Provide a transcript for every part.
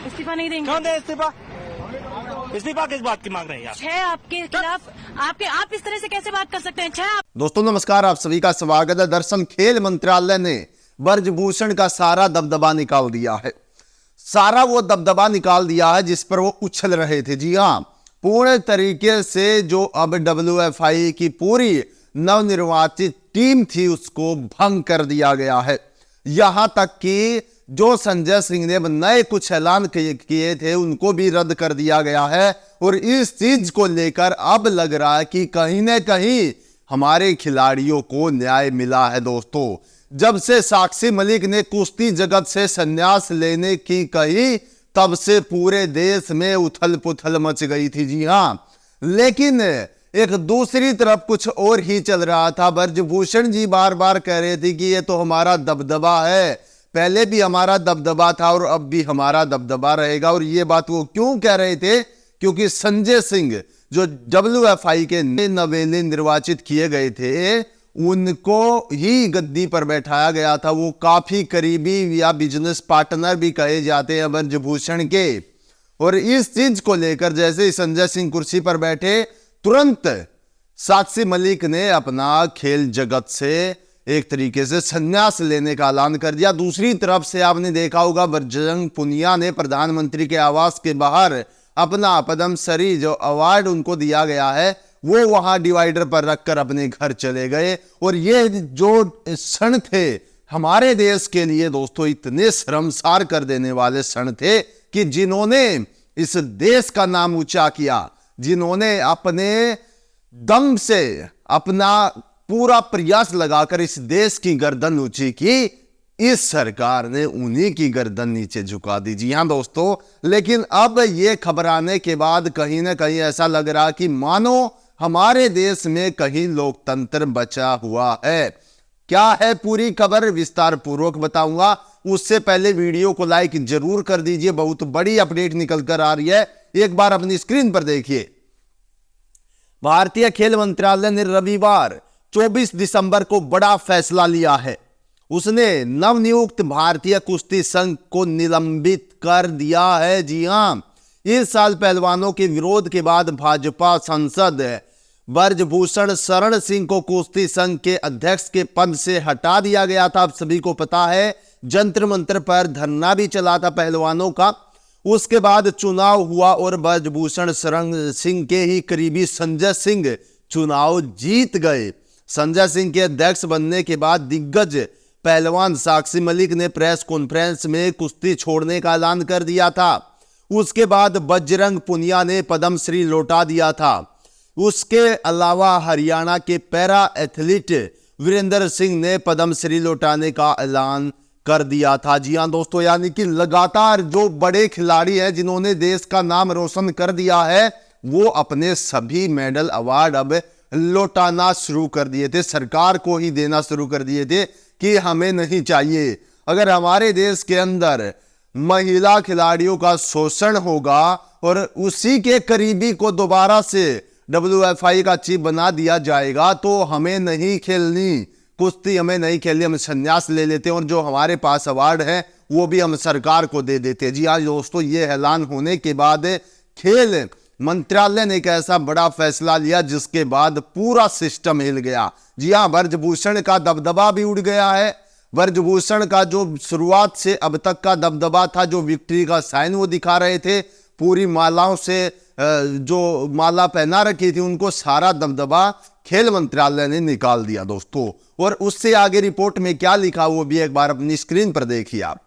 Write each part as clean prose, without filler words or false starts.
इस्तीफा नहीं देंगे? क्यों दे इस्तीफा? इस्तीफा किस बात की मांग रहे हैं आप? 6 आपके खिलाफ आप इस तरह से कैसे बात कर सकते हैं? 6 दोस्तों नमस्कार, आप सभी का स्वागत है। दरअसल खेल मंत्रालय ने ब्रजभूषण का सारा दबदबा निकाल दिया है। सारा वो दबदबा निकाल दिया है जिस पर वो उछल रहे थे। जी हाँ, पूर्ण तरीके से जो अब WFI की पूरी नवनिर्वाचित टीम थी उसको भंग कर दिया गया है। यहां तक कि जो संजय सिंह ने नए कुछ ऐलान किए थे उनको भी रद्द कर दिया गया है। और इस चीज को लेकर अब लग रहा है कि कहीं ना कहीं हमारे खिलाड़ियों को न्याय मिला है। दोस्तों, जब से साक्षी मलिक ने कुश्ती जगत से संन्यास लेने की कही तब से पूरे देश में उथल पुथल मच गई थी। जी हां, लेकिन एक दूसरी तरफ कुछ और ही चल रहा था। ब्रजभूषण जी बार बार कह रहे थे कि ये तो हमारा दबदबा है, पहले भी हमारा दबदबा था और अब भी हमारा दबदबा रहेगा। और ये बात वो क्यों कह रहे थे? क्योंकि संजय सिंह जो WFI के नवेले निर्वाचित किए गए थे उनको ही गद्दी पर बैठाया गया था। वो काफी करीबी या बिजनेस पार्टनर भी कहे जाते हैं ब्रजभूषण के। और इस चीज को लेकर जैसे ही संजय सिंह कुर्सी पर बैठे तुरंत साक्षी मलिक ने अपना खेल जगत से एक तरीके से संन्यास लेने का ऐलान कर दिया। दूसरी तरफ से आपने देखा होगा बजरंग पुनिया ने प्रधानमंत्री के आवास के बाहर अपना पद्मश्री जो अवार्ड उनको दिया गया है वो वहां डिवाइडर पर रखकर अपने घर चले गए। और ये जो क्षण थे हमारे देश के लिए दोस्तों इतने शर्मसार कर देने वाले क्षण थे कि जिन्होंने इस देश का नाम ऊंचा किया, जिन्होंने अपने दम से अपना पूरा प्रयास लगाकर इस देश की गर्दन ऊंची की, इस सरकार ने उन्हीं की गर्दन नीचे झुका दी। जी हां दोस्तों, लेकिन अब ये खबर आने के बाद कहीं ना कहीं ऐसा लग रहा कि मानो हमारे देश में कहीं लोकतंत्र बचा हुआ है। क्या है पूरी खबर विस्तार पूर्वक बताऊंगा। उससे पहले वीडियो को लाइक जरूर कर दीजिए, बहुत बड़ी अपडेट निकल कर आ रही है, एक बार अपनी स्क्रीन पर देखिए। भारतीय खेल मंत्रालय ने रविवार 24 दिसंबर को बड़ा फैसला लिया है। उसने नवनियुक्त भारतीय कुश्ती संघ को निलंबित कर दिया है। जी हां, इस साल पहलवानों के विरोध के बाद भाजपा सांसद ब्रजभूषण शरण सिंह को कुश्ती संघ के अध्यक्ष के पद से हटा दिया गया था। आप सभी को पता है जंतर मंतर पर धरना भी चला था पहलवानों का। उसके बाद चुनाव हुआ और ब्रजभूषण शरण सिंह के ही करीबी संजय सिंह चुनाव जीत गए। संजय सिंह के अध्यक्ष बनने के बाद दिग्गज पहलवान साक्षी मलिक ने प्रेस कॉन्फ्रेंस में कुश्ती छोड़ने का ऐलान कर दिया था। उसके बाद बजरंग पुनिया ने पद्मश्री लौटा दिया था। उसके अलावा हरियाणा के पैरा एथलीट वीरेंद्र सिंह ने पद्मश्री लौटाने का ऐलान कर दिया था। जी हां दोस्तों, यानी कि लगातार जो बड़े खिलाड़ी हैं जिन्होंने देश का नाम रोशन कर दिया है वो अपने सभी मेडल अवार्ड अब लौटाना शुरू कर दिए थे, सरकार को ही देना शुरू कर दिए थे कि हमें नहीं चाहिए। अगर हमारे देश के अंदर महिला खिलाड़ियों का शोषण होगा और उसी के करीबी को दोबारा से WFI का चीफ बना दिया जाएगा तो हमें नहीं खेलनी कुश्ती, हमें नहीं खेलनी, हम संन्यास ले लेते हैं और जो हमारे पास अवार्ड है वो भी हम सरकार को दे देते हैं। जी हाँ दोस्तों, ये ऐलान होने के बाद खेल मंत्रालय ने एक ऐसा बड़ा फैसला लिया जिसके बाद पूरा सिस्टम हिल गया। जी हां, ब्रजभूषण का दबदबा भी उड़ गया है। ब्रजभूषण का जो शुरुआत से अब तक का दबदबा था, जो विक्ट्री का साइन वो दिखा रहे थे, पूरी मालाओं से जो माला पहना रखी थी उनको सारा दबदबा खेल मंत्रालय ने निकाल दिया दोस्तों। और उससे आगे रिपोर्ट में क्या लिखा वो भी एक बार अपनी स्क्रीन पर देखिए आप।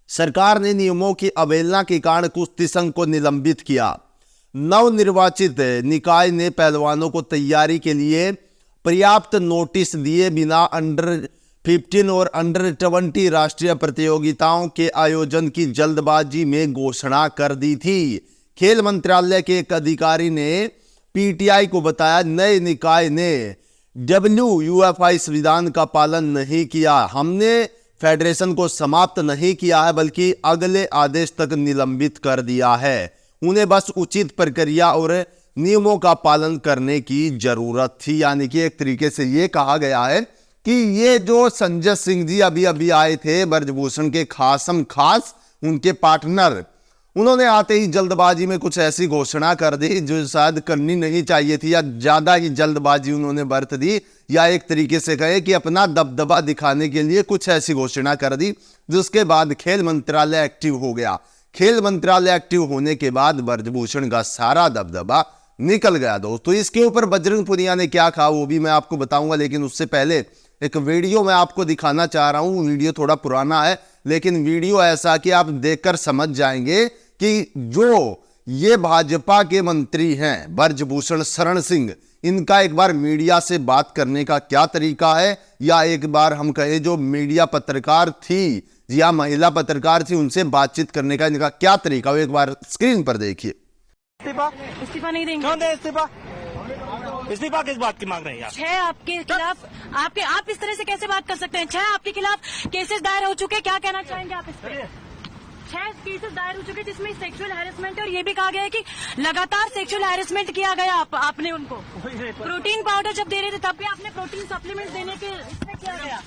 सरकार ने नियमों की अवहेलना के कारण कुश्ती संघ को निलंबित किया। नवनिर्वाचित निकाय ने पहलवानों को तैयारी के लिए पर्याप्त नोटिस दिए बिना अंडर 15 और अंडर 20 राष्ट्रीय प्रतियोगिताओं के आयोजन की जल्दबाजी में घोषणा कर दी थी। खेल मंत्रालय के एक अधिकारी ने PTI को बताया, नए निकाय ने WFI संविधान का पालन नहीं किया। हमने फेडरेशन को समाप्त नहीं किया है बल्कि अगले आदेश तक निलंबित कर दिया है। उन्हें बस उचित प्रक्रिया और नियमों का पालन करने की जरूरत थी। यानी कि एक तरीके से ये कहा गया है कि ये जो संजय सिंह जी अभी आए थे ब्रजभूषण के खासम खास, उनके पार्टनर, उन्होंने आते ही जल्दबाजी में कुछ ऐसी घोषणा कर दी जो शायद करनी नहीं चाहिए थी, या ज्यादा ही जल्दबाजी उन्होंने बरत दी, या एक तरीके से कहे कि अपना दबदबा दिखाने के लिए कुछ ऐसी घोषणा कर दी, जिसके बाद खेल मंत्रालय एक्टिव हो गया। खेल मंत्रालय एक्टिव होने के बाद ब्रजभूषण का सारा दबदबा निकल गया दोस्तों। इसके ऊपर बजरंग पुनिया ने क्या कहा वो भी मैं आपको बताऊंगा, लेकिन उससे पहले एक वीडियो मैं आपको दिखाना चाह रहा हूं। वीडियो थोड़ा पुराना है, लेकिन वीडियो ऐसा कि आप देखकर समझ जाएंगे कि जो ये भाजपा के मंत्री हैं ब्रजभूषण शरण सिंह, इनका एक बार मीडिया से बात करने का क्या तरीका है, या एक बार हम कहें जो मीडिया पत्रकार थी या महिला पत्रकार थी उनसे बातचीत करने का इनका क्या तरीका हो, एक बार स्क्रीन पर देखिए। इस्तीफा नहीं देंगे। क्यों दे इस्तीफा? इस्तीफा किस बात की मांग रहे हैं आप? 6 आपके खिलाफ आप इस तरह से कैसे बात कर सकते हैं? 6 आपके खिलाफ केसेस दायर हो चुके, क्या कहना चाहेंगे आप इस पर? 6 केसेस दायर हो चुके जिसमें सेक्सुअल हैरेसमेंट है, और ये भी कहा गया है कि लगातार सेक्सुअल हैरेसमेंट किया गया आपने उनको। प्रोटीन पाउडर जब दे रहे थे तब भी आपने प्रोटीन सप्लीमेंट देने के इसमें किया गया।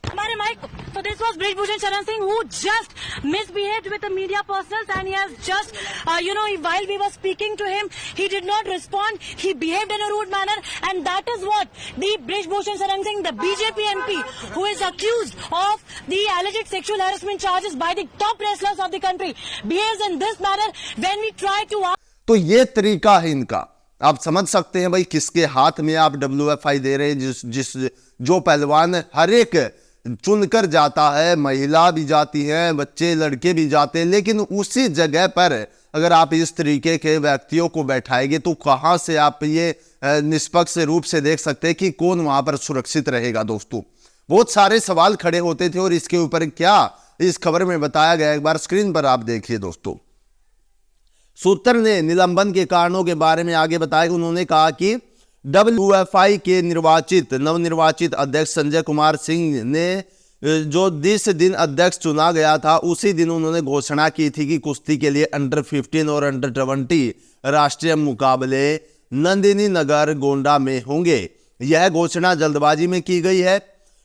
हमारे mic so this was Brajbhushan Sharan Singh who just misbehaved with the media persons, and he has just while we were speaking to him he did not respond, he behaved in a rude manner, and that is what the Brajbhushan Sharan Singh, the BJP MP who is accused of the alleged sexual harassment charges by the top wrestlers of the country, behaves in this manner when we try to तो ये तरीका है इनका। आप समझ सकते हैं भाई किसके हाथ में आप WFI दे रहे हैं। जो पहलवान हर एक चुनकर जाता है, महिला भी जाती हैं, बच्चे लड़के भी जाते हैं, लेकिन उसी जगह पर अगर आप इस तरीके के व्यक्तियों को बैठाएंगे तो कहां से आप ये निष्पक्ष रूप से देख सकते हैं कि कौन वहां पर सुरक्षित रहेगा। दोस्तों बहुत सारे सवाल खड़े होते थे, और इसके ऊपर क्या इस खबर में बताया गया एक बार स्क्रीन पर आप देखिए। दोस्तों सूत्र ने निलंबन के कारणों के बारे में आगे बताया। उन्होंने कहा कि WFI के नवनिर्वाचित अध्यक्ष संजय कुमार सिंह ने जो जिस दिन अध्यक्ष चुना गया था उसी दिन उन्होंने घोषणा की थी कि कुश्ती के लिए अंडर 15 और अंडर 20 राष्ट्रीय मुकाबले नंदिनी नगर गोंडा में होंगे। यह घोषणा जल्दबाजी में की गई है।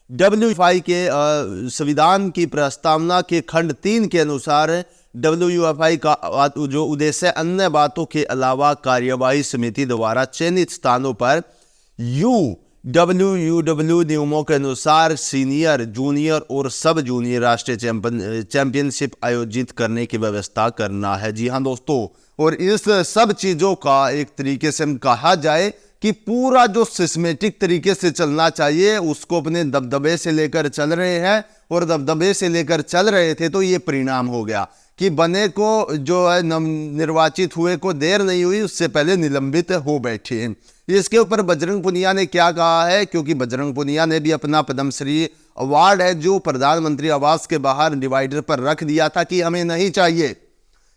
WFI के संविधान की प्रस्तावना के खंड 3 के अनुसार WFI का जो उद्देश्य अन्य बातों के अलावा कार्यवाही समिति द्वारा चयनित स्थानों पर UWUW नियमों के अनुसार सीनियर, जूनियर और सब जूनियर राष्ट्रीय चैंपियनशिप आयोजित करने की व्यवस्था करना है। जी हाँ दोस्तों, और इस सब चीजों का एक तरीके से हम कहा जाए कि पूरा जो सिस्टेमेटिक तरीके से चलना चाहिए उसको अपने दबदबे से लेकर चल रहे हैं, और दबदबे से लेकर चल रहे थे तो ये परिणाम हो गया कि बने को जो है निर्वाचित हुए को देर नहीं हुई, उससे पहले निलंबित हो बैठे हैं। इसके ऊपर बजरंग पुनिया ने क्या कहा है, क्योंकि बजरंग पुनिया ने भी अपना पद्मश्री अवार्ड है जो प्रधानमंत्री आवास के बाहर डिवाइडर पर रख दिया था कि हमें नहीं चाहिए,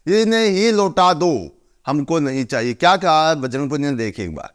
इन्हें ही लौटा दो, हमको नहीं चाहिए। क्या कहा बजरंग पुनिया ने देखिए एक बार।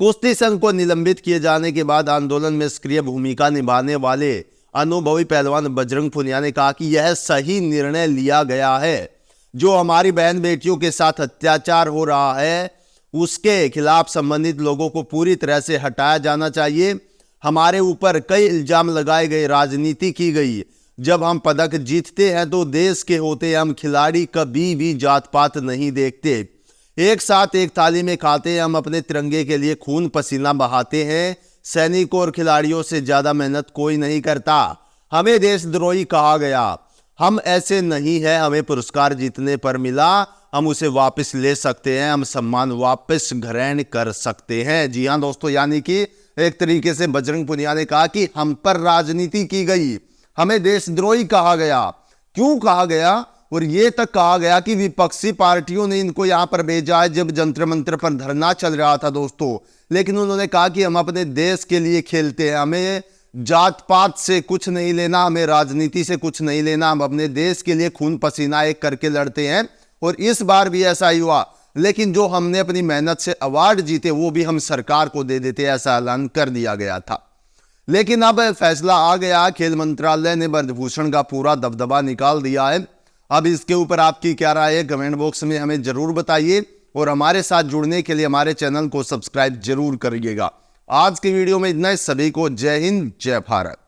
कुश्ती संघ को निलंबित किए जाने के बाद आंदोलन में सक्रिय भूमिका निभाने वाले अनुभवी पहलवान बजरंग पुनिया ने कहा कि यह सही निर्णय लिया गया है। जो हमारी बहन बेटियों के साथ अत्याचार हो रहा है उसके खिलाफ संबंधित लोगों को पूरी तरह से हटाया जाना चाहिए। हमारे ऊपर कई इल्जाम लगाए गए, राजनीति की गई। जब हम पदक जीतते हैं तो देश के होते हम खिलाड़ी कभी भी जात पात नहीं देखते, एक साथ एक थाली में खाते हैं, हम अपने तिरंगे के लिए खून पसीना बहाते हैं। सैनिकों और खिलाड़ियों से ज्यादा मेहनत कोई नहीं करता। हमें देशद्रोही कहा गया, हम ऐसे नहीं है, हमें पुरस्कार जीतने पर मिला, हम उसे वापस ले सकते हैं, हम सम्मान वापस ग्रहण कर सकते हैं। जी हाँ दोस्तों, यानी कि एक तरीके से बजरंग पुनिया ने कहा कि हम पर राजनीति की गई, हमें देशद्रोही कहा गया। क्यों कहा गया? और ये तक कहा गया कि विपक्षी पार्टियों ने इनको यहां पर भेजा है जब जंतर मंतर पर धरना चल रहा था दोस्तों, लेकिन उन्होंने कहा कि हम अपने देश के लिए खेलते हैं, हमें जात पात से कुछ नहीं लेना, हमें राजनीति से कुछ नहीं लेना, हम अपने देश के लिए खून पसीना एक करके लड़ते हैं। और इस बार भी ऐसा ही हुआ, लेकिन जो हमने अपनी मेहनत से अवार्ड जीते वो भी हम सरकार को दे देते, ऐसा ऐलान कर दिया गया था। लेकिन अब फैसला आ गया, खेल मंत्रालय ने ब्रजभूषण का पूरा दबदबा निकाल दिया है। अब इसके ऊपर आपकी क्या राय है कमेंट बॉक्स में हमें जरूर बताइए, और हमारे साथ जुड़ने के लिए हमारे चैनल को सब्सक्राइब जरूर करिएगा। आज की वीडियो में इतना ही। सभी को जय हिंद, जय भारत।